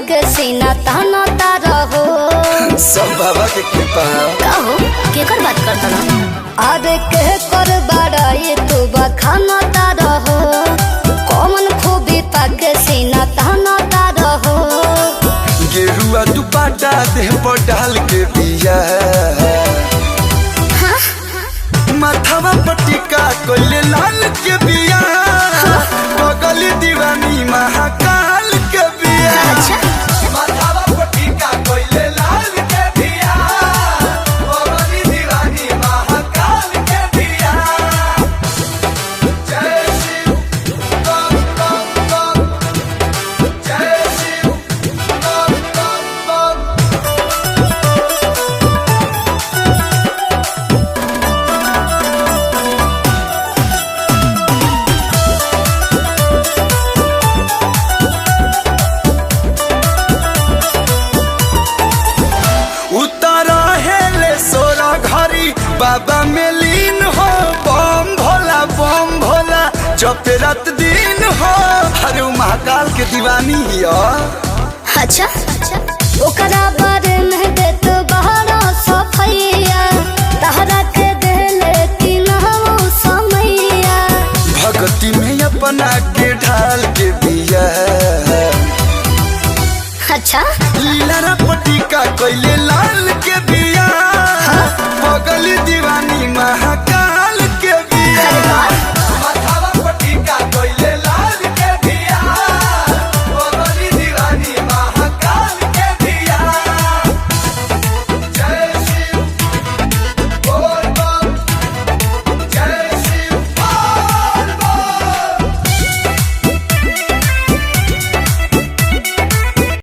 के सीना ताना तारा हो। सब बाबा के कृपा। कहो केकर बात करता ना? अरे के कर बड़ाई तू बखाना तारा हो। कौन खूबी के सीना ताना तारा हो। गेरुआ दुपट्टा देह पर डाल के बिया। हाँ? माथावा पट्टिका कोले लाल के बिया। बगली दीवानी महाकाल के बिया। अच्छा माथावा पट्टिका कोले लाल के बिया। बगली दीवानी महाकाल के बिया। जय शिव बम बम बम। जय शिव बम बम बम। उतारा हेले सोरा घरी बाबा में लीन हो। बम भोला जब रात दिन हो। अरे वो महाकाल के दीवानी हो। अच्छा ओकरा बारे में दे तो बहरा सफैया। तहरा के देले कि ना वो समैया। भक्ति में अपना के ढाल के बिया। अच्छा लीला पट्टिका कोइले लाल के बिया।